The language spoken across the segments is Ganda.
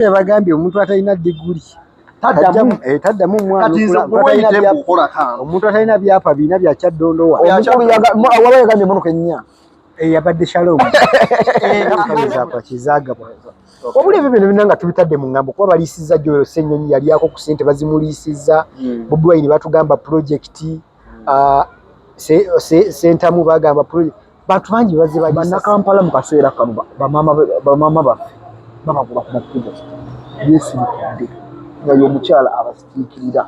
Bagambye omuntu atalina diguli taddamu omuntu atalina byapa bina bya Kyaddondo waba yagambye emotoka ennya yabadde Shalom kizagabwa obuli ebyo bino bina nga tubitadde mu ngambo kuba baliisizza Joel Ssenyonyi yali ako ku ssente bazimuliisizza Bobi Wine batugamba projekiti sentamu bagamba project bantu bangi bazze bannakampala mu kaseera kano bamama baffe babagula ku makubo yeesirikidde nga y'omukyala abasitiikirira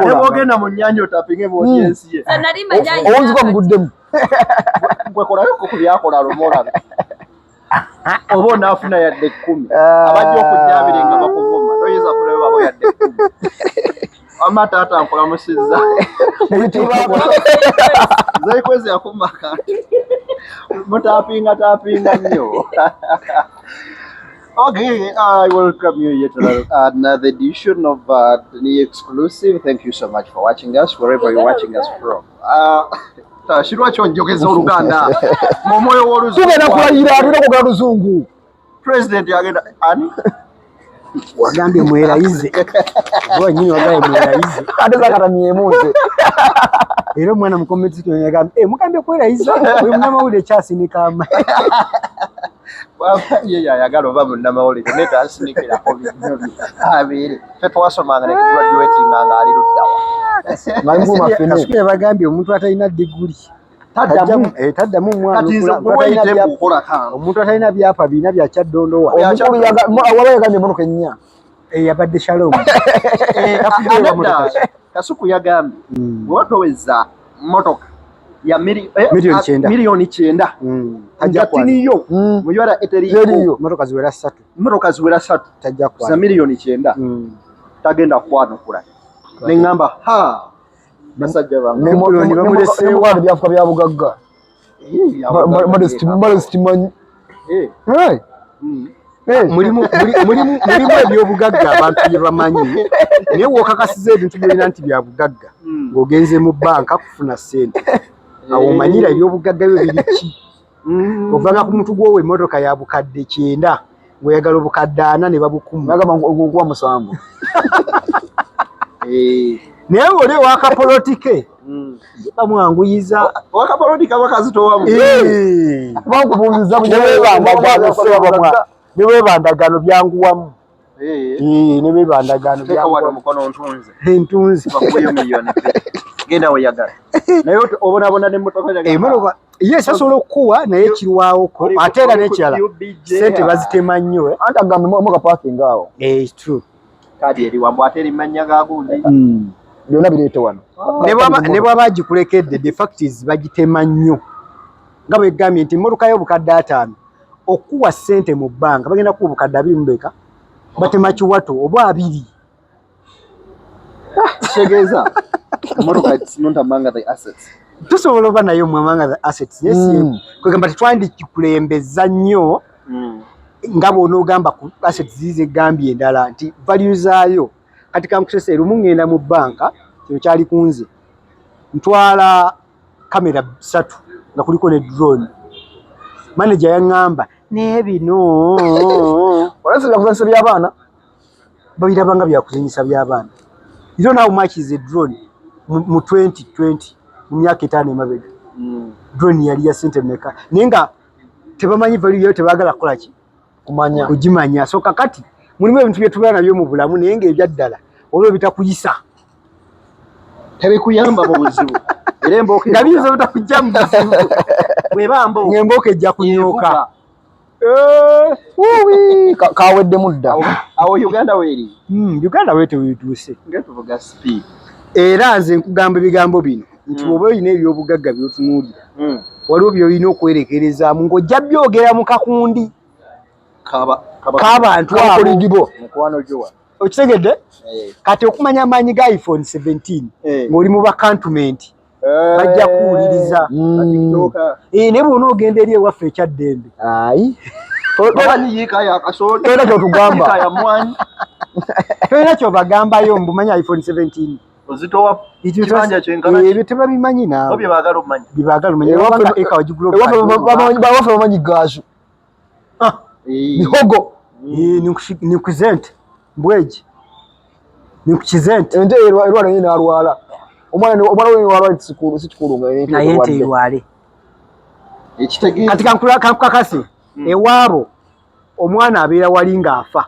nebogenda mu nnyanja otapinge bwodyensi ye owunzika muguddemu gwekolayoko ku byakola lumolabe oba onaafuna yadde 10 abajja okujjabire nga bakuvuma toyinza kunayo babo yadde 10 ama taata nkulamusizza zaikwezi yakumaka mutapinga nnyo. Okay, I welcome you yet another edition of the Exclusive. Thank you so much for watching us wherever you're watching us from. Shirwacho njogeza Oluganda momoyo w'oluzungu tugenda kulayira atera kugala luzungu president yagenda ani wagambye mwerayize nyinyi wagambye mwerayize ate zakatamyemuze era omwana mukomenti yagambye mugambye kwerayiza oyo munnamawulire kyasinika ama ye yayagala oba munnamawulire naye tansinikirako binyo abeere fe twasomanga ne graduating nga ali luddawa kasukire bagambye omuntu atalina diguli taddamu omuntu atalina byapa bina bya Kyaddondo waba yagambye emotoka ennya yabadde Shalom Kasuku yagambye bw'otoweza motoka ya miliyoni 9 ajatiniyo muyora eteriyo motoka ziwera 3 tajja kwa za miliyoni 9 tagenda kwanukula nengamba basajja bange ne bamuleseewo byafuka bya bugagga modesty manyi mulimu ebyobugagga abantu bye bamanyi naye wokakasiza ebintu byolina nti bya bugagga ng'ogenze mu banka kufuna ssente awo omanyira ebyobugagga byo biriki ovanga ku mutu gwowo emmotoka ya bukadde 9 ng'oyagala obukadde 4 ne babukuma agamba okuwa 7 naye oli wakapolotike bamwanguyiza wakapolotika bakazitowamu bakubuuliza nebwebandagano byanguwamu nebwebandagano entunzi genda weyagala naye obonabona nemmotoka yesasobola okukuwa naye kirwawoko ate era nekirala sente bazitema nnyo anti agambe moka parking awo true kadi eriwambo ate erimanya gagundi byonna bireete wano ne bwaba gikulekedde the fact is bagitema nnyo nga bwegambye nti emmotoka y'obukadde 5 okuwa ssente mu bbanka bagenda kuwa obukadde 2 batema kiwato oba 2 kitegeeza emmotoka it's not among the assets tusobola oba nayo among the assets kwegamba tetwandikikulembeza nnyo nga bw'onoogamba ku assets zize gambye endala nti value zaayo kati kamukusesa erumu ngenda mu banka kino kyali kunze ntwala kamera 3 nga kuliko ne drone manager yaŋŋamba n'ebino olesera kuzanyisa by'abaana babirabanga byakuzanyisa by'abaana you don't know how much is a drone mu 2020 mu myaka 5 emabega drone yali ya ssente mmeka naye nga tebamanyi value yayo tebaagala kukola ki kugimanya so kakati mulimu ebintu bye tubeera nabyo mu bulamu naye ng'ebyaddala olwo bitakuyisa tebikuyamba mu buzibu era embooka nga biyinza bitakujja mu buzibu bwebambo ng'embooka ejja kunyooka kawedde mudda awo Uganda weeri Uganda weete wetuuse ngetuvuga speed era nze nkugamba ebigambo bino nti bw'oba olina ebyobugagga by'otunuulira waliwo by'olina okwerekerezaamu ng'ojja byogera mu kakundi k'abantu abo okitegedde kati okumanya amaanyi ga iPhone 17 ng'oli mu bakantumenti bajja kuwuliriza naye bw'ona ogenda eri ewaffe ekyaddembe era kyotugamba tolina kyobagambayo mbumanyi iPhone 17 ebyo tebabimanyi naawe byebaagala omanya bawaffe bamanyi gaazu mihogo ni kuzente mbweji ni kuzente ente erwala nyina alwala omwana we walwa sikulu na yente irwale ekitege katika kakasi ewabo omwana abeera wali ngaafa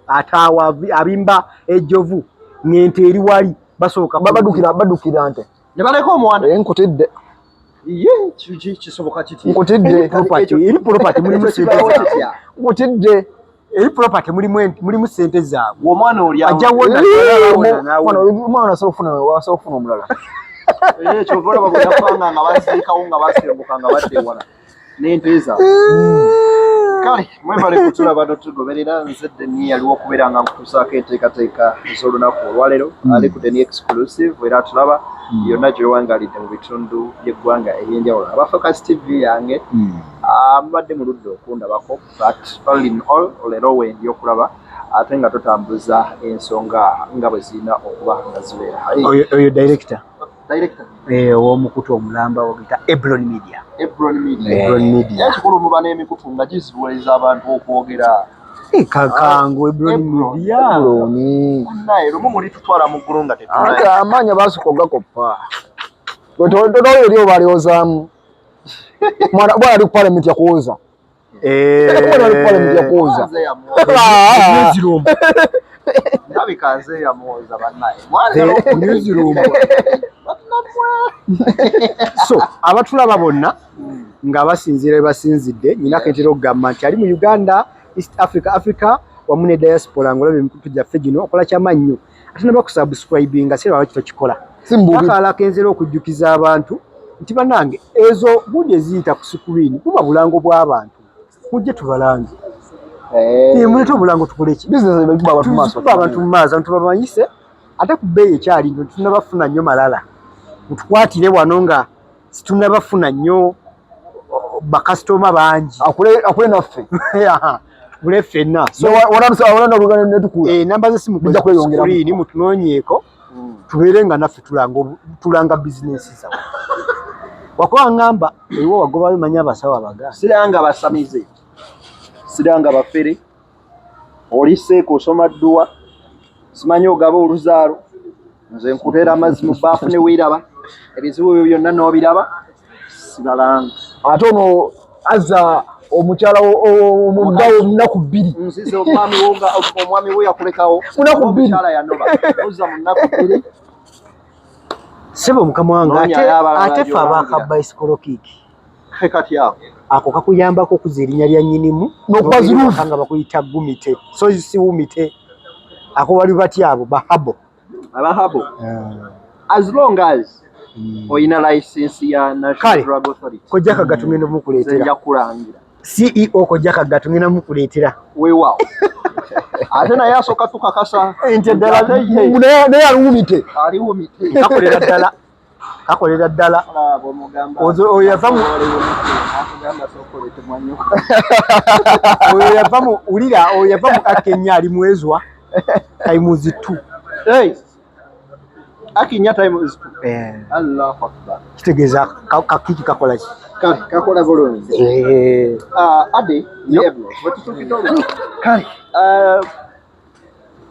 atawa abimba ejovu ngente eri wali basoka badukira nte ne baleka omwana enkotedde ye kisoboka kiti nkotedde iri property mulimu sente nkotedde eri property mulimu sente zaabwe omwana oli ajja wona omwana asobola kufuna omulala kyovola babuyafanga nga baziikawo nga basembuka nga badde wala n'ente zaabwe kale mwebale kutulaba tugoberera nze Deni yaliwo okubeera nga nkutuusaako enteekateeka ez'olunaku olwaleero ali ku Deni exclusive era tulaba yonna gy'ewangalidde mu bitundu by'eggwanga eby'enjawulo aba Focus TV yange mubadde muludde okundabako but all in all leero wendi okulaba ate nga tutambuza ensonga nga bwe zirina okuba nga zibeera oyo director owomukutu omulamba wagita Ebron Media ekikulu muba n'emikutu nga gizibuliza abantu okwogera kakangu Ebron Media naye lumu muli tutwala mu ggulu nga ate amaanya basukka ogakoppa totoyo eri obalyozamu bwana ali ku parliament yakwoza nabikaze yamwoza bannaye newsroom so abatulaba bonna nga basinzira basinzidde nyina ketero okugamba nti ali mu Uganda East Africa wamu ne diaspora ngolabe emikutu gyaffe gino okola kyamannyo ate ne bakusubscribinga siraba kito kikola akala kenzera okujjukiza abantu nti bannange ezo budi eziyita ku screen kuba bulango bw'abantu mujje tubalange mulete obulango tukole ki abantu mu maaso tubamanyise ate ku bbeeyi ekyali nti tunabafuna nnyo malala mutukwatire wano nga situnabafuna nnyo bakasitoma bangi akule naffe tukule ffenna namba zesimu screen mutunoonyeeko tubeere nga naffe tulanga bizinesi zawe wakuba ngamba ewo wagoba bimanya abasawo abaga siranga basamize siranga bafere oliseeko osoma dduwa simanyi ogaba oluzaalo nze nkuteera amazzi mu bbaafu ne weeraba ebizibu ebyo byonna n'obiraba sibalanga ate ono azza omukyala omuddawo munaku bbiri nzize omwami we yakulekawo munaku bbiri omukyala yanoba ozza mu nnaku bbiri sebo mukama wange ate fe abaka bicycle kick kati ako kakuyambako okuza erinnya lya nnyinimu n'okubaziruufu nga bakuyita gumite so si wumite ako bali bati abo bahabo as long as oyina license ya National Drug Authority kojja kagatungenda mukuleetera nja kulangira CEO kojja kagatungenda mukuleetera weewaawo ate naye asooka tukakasa ente ddala naye aliwumite kakolera ddala oyo yava mu ulira oyo yava mu Akenya ali mwezwa times 2 Akinya times 2 Allahu Akbar kitegeeza kakiki kakola ki kakola bulungi ade yeblo kale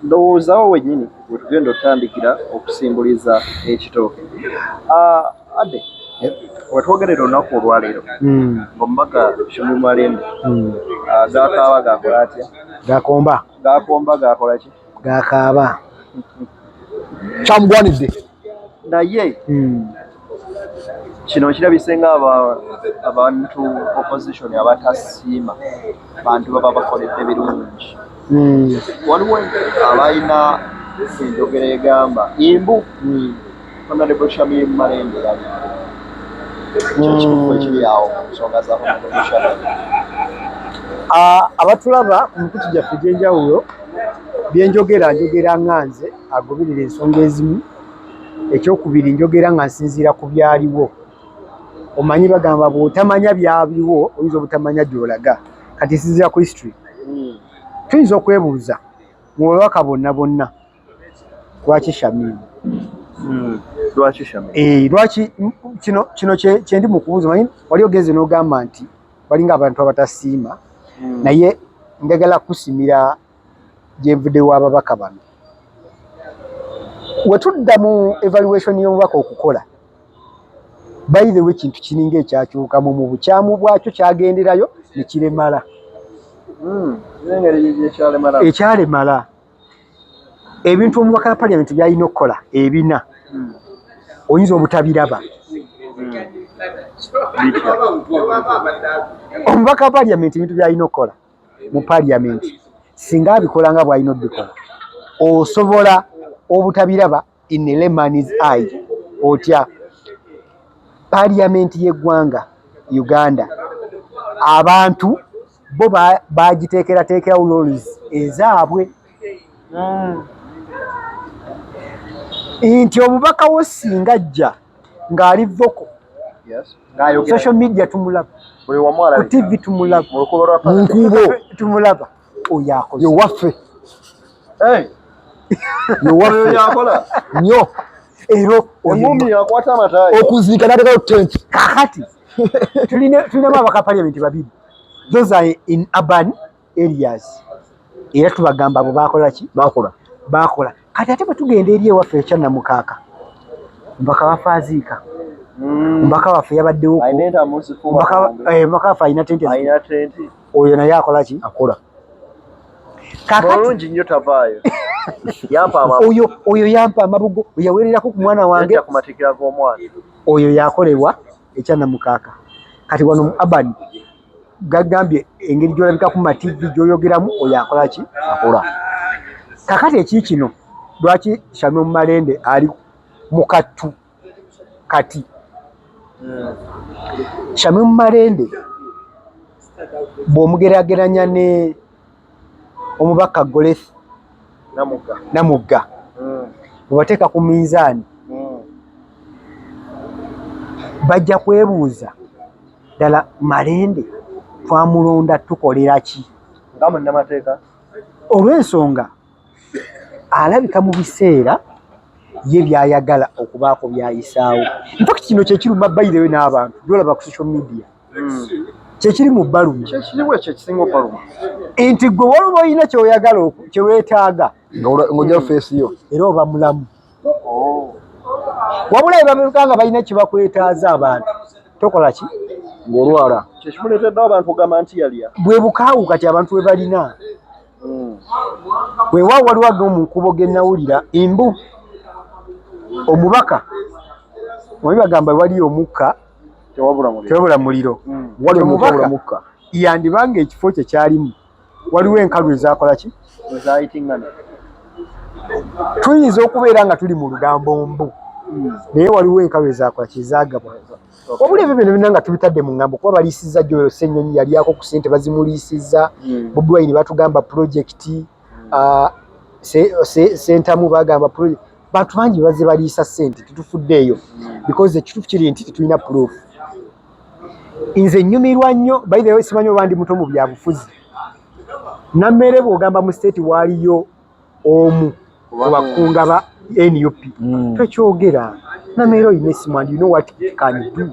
ndowoozawo wennyini bwe tugenda otandikira okusimbuliza ekitooke ade wetwogerera olunaku olwaleero ng'omubaga Shumi Malembe gakaaba gakola atya gakomba gakola ki gakaaba kyamugwanidde naye kino kirabise nga abantu opposition abatasiima bantu baba bakoledde birungi waliwo abalina enjogera egamba imbu Honorable Shumi Malembe kituufu ekiri awo mu nsonga za opposition abatulaba ku mikutu gyaffe egy'enjawulo byenjogera nga nze agoberera ensonga ezimu ekyokubiri njogera nga nsinziira ku byaliwo omanyi bagamba bw'otamanya byaliwo oyinza obutamanya gy'olaga kati nsinziira ku history tuyinza okwebuuza mu babaka bonna lwaki Shami lwaki kino kyendi mu kubuuza manyi wali ogenze n'ogamba nti balinga abantu abatasiima naye njagala kusimira gye nvuddewo ababaka bano. Wetudda mu evaluation y'obubaka okukola, by the way kintu kininga ekyakyukamu mu bukyamu bwakyo kyagenderayo ne kiremala. Ekyalemala ebintu omubaka wa parliament byalina okukola ebina oyinza obutabiraba. Omubaka wa parliament ebintu byalina okukola mu parliament singa abikola nga bw'alina obikola osobola obutabiraba in a layman's eye. Otya parliament y'eggwanga Uganda abantu bo bagiteekerateekerawo rules ezaabwe. Nti omubaka wo singa ajja ng'ali voko social media tumulaba, ku TV tumulaba, mu nkubo tumulaba, oyo akoze yewaffe nnyo era okuziika natekayo tent. kakati tulinamu abaka parliament babiri, those are in urban areas, era tubagamba abo bakola. Kati ate bwe tugenda eri ewaffe ekyannamukaaka, mbaka waffe aziika, mbaka waffe yabaddewo, mbaka waffe alina tenti, oyo naye akola ki? Akola. Mulungi nnyo tavaayo. Oyo yampa amabugo, yaweererako ku mwana wange, oyo yakolebwa ekyannamukaaka. Kati wano mu urban gagambye engeri gy'olabika ku mativi gy'oyogeramu, oyo akola ki? Akola. Kakati eki kino lwaki Shamim Malende ali mu kattu kati? Shamim Malende bw'omugeraageranya ne omubaka Gorethi Namugga bwebateeka ku minzaani bajja kwebuuza ddala Malende twamulonda tukolera ki? Nga munnamateeka olw'ensonga alabika mu biseera ye byayagala okubaako byayisaawo. Mpaka kino kyekiruma by the way n'abantu gyolaba ku social media kyekiri mu bbalumi nti gwe waliwo olina kyoyagala kyeweetaaga ng'ojja feesi yo era oba mulamu. Wabula ebaberuka nga balina kyebakwetaaza abantu tokola ki? ng'olwala. kyekimuleeteddewo abantu ogamba nti yalya bwe bukaawu kati abantu we balina. Weewaawo waliwo ago mu nkubo ge nawulira embu omubaka omanyi bagamba waliyo omukka tewabula muliro. Wali omubaka mukka yandibanga ekifo kye kyalimu waliwo enkalu ezaakola ki? Tuyinza okubeera nga tuli mu lugambo mbu naye waliwo enkalu ezaakola ki? Ezaagabwa. Wabula ebyo byonna nga tubitadde mu ŋŋambo kuba baliisizza Joel Ssenyonyi yalyako ku ssente bazimuliisizza. Bobi Wine batugamba pulojekiti, Sentamu bagamba pulojekiti. Bantu bangi bazze baliisa ssente tetufuddeeyo because ekituufu kiri nti tetulina proof. Nze nnyumirwa nnyo by the way simanyi oba ndi muto mu byabufuzi. Nammere bw'ogamba mu state waaliyo omu ku bakunga ba NUP tokyogera. Nammere oyina essimu and you know what it can do.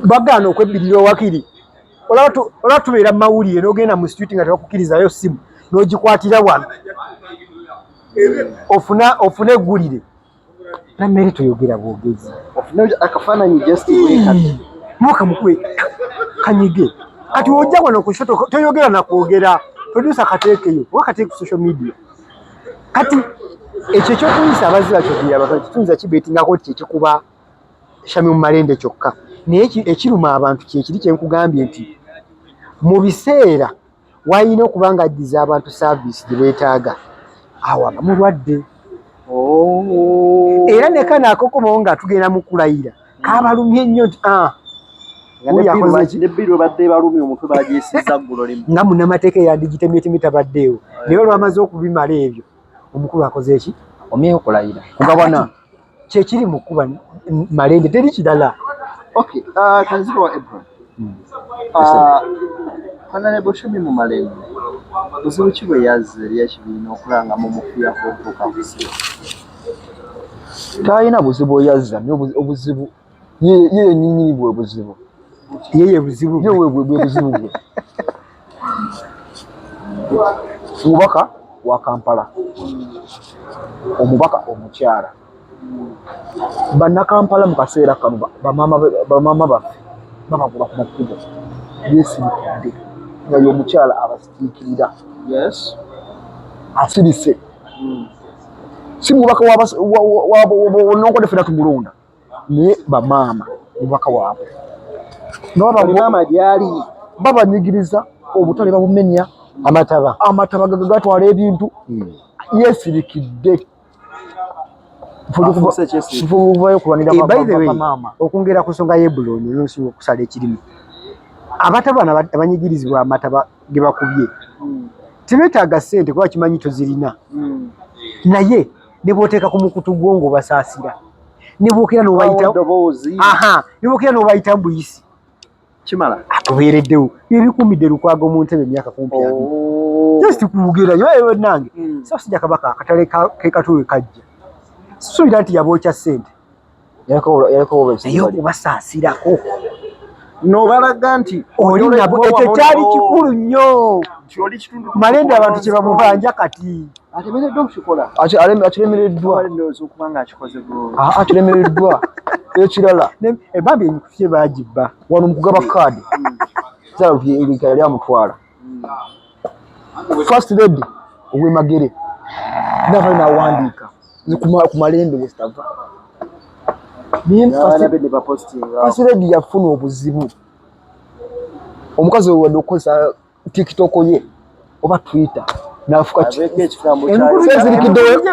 Bagaana okwebbirira owakiri. Olaba tubeera mu mawulire n'ogenda mu street nga tebakukkirizayo ssimu n'ogikwatira wano ofune eggulire. Nammere toyogera bwogezi. akafaananyi Mwaka mukwe kanyige. Kati ojja wano ku shoto toyogera na kwogera. Producer kateekeyo wakateeka ku social media. Kati ekyo ky'okuyisa abaziba kyogera abantu kitunza kibeetingako kyekikuba Shamim Malende kyokka. Naye ekiruma abantu kyekiri kye nkugambye nti mu biseera wayina okuba nga ajjiza abantu service gye beetaaga awo abamulwadde. Era ne kana akokomawo nga tugenda mu kulayira kabalumye nnyo nti nebbiiro badde balumye omutwe bagyesizza ggulo limu nga munnamateeka eyandigitemyetemye tabaddeewo naye olwamaze okubimala ebyo omukulu akoze eki? omyeyo okulayira kugabana kyekiri mu kuba Malende teri kirala. kanziro wa Abraham Honorable Shamim Malende buzibu ki bwe yazze eri ekibiina okulangamu omufiirako okutuuka ku ssimu? talina buzibu oyazza naye obuzibu ye nnyini bwe buzibu Yeye buzibu bwe buzibu bwe Omubaka wa Kampala omubaka omukyala bannakampala mu kaseera kano bamama baffe babagula ku makubo yeesirikidde nga y'omukyala abasitiikirira asirise si mubaka nonkode fena tumulonda naye bamaama mubaka waabwe maama gyali babanyigiriza obutale babumenya amataba gatwala ebintu yeesirikidde okwongera ku nsonga y'ebuloni nosobola okusala ekirimu abatabana abanyigirizibwa amataba ge bakubye tebeetaaga ssente kuba kimanyi tozirina naye ne bw'oteeka ku mukutu gwo ng'obasaasira ne bwokera n'obayita mbuyisi kimala atubeereddewo ebikumidde Lukwago mu ntebe emyaka kumpi just kuwugerayo ewe nange sasijja kabaka akatale ke katuwe kajja suubira nti yabookya ssente naye okubasaasirako n'obalaga nti oli nabo ekyo kyali kikulu nnyo malende abantu kye bamubanja kati atemereddwa okukikola akiremereddwa okubanga akikoze akiremereddwa ekirala ebambi emikutu gye baagibba wano mu kugaba kaadi ebika yali amutwala first lady ow'emagere nava nawandiika ku malembe westava first lady yafuna obuzibu omukazi we wadde okukozesa tiktok ye oba twitter nafuka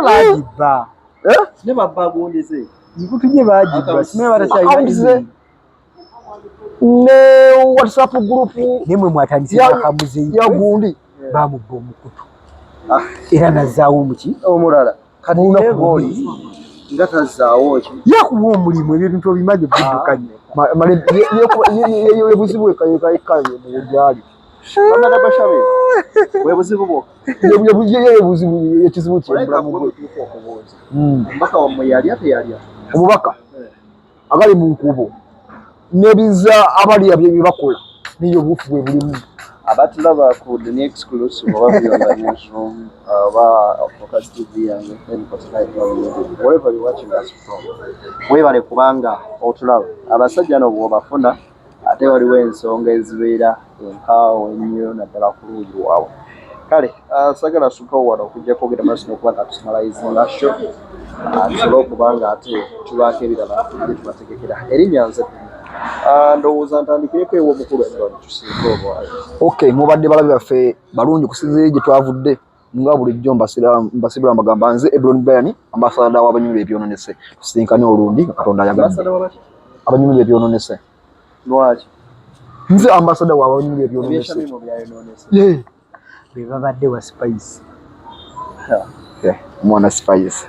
bagibba ne babbagundize emikutu gye bagibba simanyi ne whatsapp group nemwe mwatandisa kamuzeyi yagundi bamubba omukutu era nazaawo muki omulala kati neboli nga tazaawo ki yakuba omulimu ebintu obimaze biddukanye yebuzibu ekayekaye mugyali bamala bashabe webuzibu bwo yebuzibu ekizibu kyembulamu bwe omubaka wammwe yalya teyalya omubaka agali mu nkubo nebiza abaliya byebakola niyo bufu bwe bulimu abatulaba ku The New Exclusive oba Beyond the Newsroom oba Focus TV yange wherever you're watching us from webale kubanga otulaba abasajja no bw'obafuna ate waliwo ensonga ezibeera enkaawo ennyo naddala ku luuyi lwawe kale sagala sukawo wano okujja kwogera maaso n'okubanga tusimalayizinga sho tusobola okubanga ate tubaako ebirala bye tubategekera erinnya nze ndowooza ntandikireko ewo omukulu endoni tusinga obwayo okay mubadde balabe baffe balungi kusinziira gye twavudde nga bulijjo mbasibira mbagamba nze Ebron Brian ambasada w'abanyumirwa ebyononese tusinkane olundi nga Katonda ayagadde abanyumirwa ebyononese lwaki nze ambasada w'abanyumirwa ebyononese be babadde wa Spice mwana Spice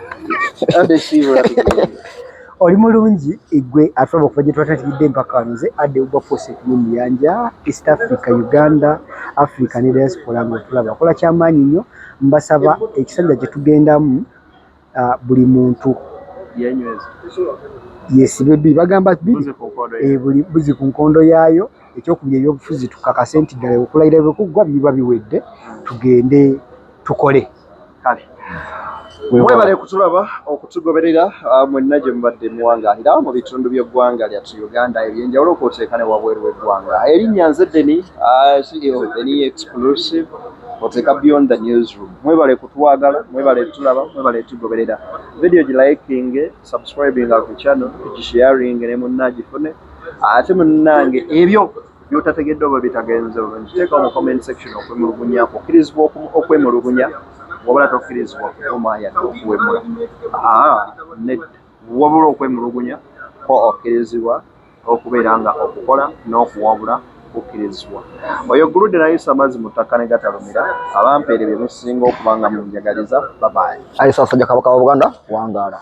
oli mulungi igwe atwaba okuva gye twatatigidde empaka nze adde ubwa poset mu nyanja East Africa Uganda Africa ne diaspora ngo tulaba kola kyamaanyi nnyo mbasaba ekisanja gye tugendamu buli muntu yesibe bi bagamba buli buzi ku nkondo yaayo ekyokubya ebyobufuzi tukakase nti ddala okulayira bwekugwa biba biwedde tugende tukole kale mwebale kutulaba okutugoberera mwenna gye mubadde muwangalira mu bitundu by'eggwanga lyattu Uganda ebyenjawulo okwoteekane wabweru w'eggwanga erinnya nze Deni CEO The New Exclusive oteeka Beyond the Newsroom mwebale kutwagala mwebale tulaba mwebale tugoberera video giliking subscribing ku channel sharing ne munnagifune ate munnange ebyo byotategedde oba bitagenze bulungi teeka mu comment section okwemulugunya okkirizibwa okwemulugunya wabula tokkirizibwa kuvuma yadde okuwemula wabula okwemulugunya ko okkirizibwa okubeera nga okukola n'okuwabula okkirizibwa oyo gulude nayisa amazzi mu ttaka ne gatalumira abampeere bye musinga okuba nga munjagaliza babaye ayisa asajja kabaka wa Buganda wangaala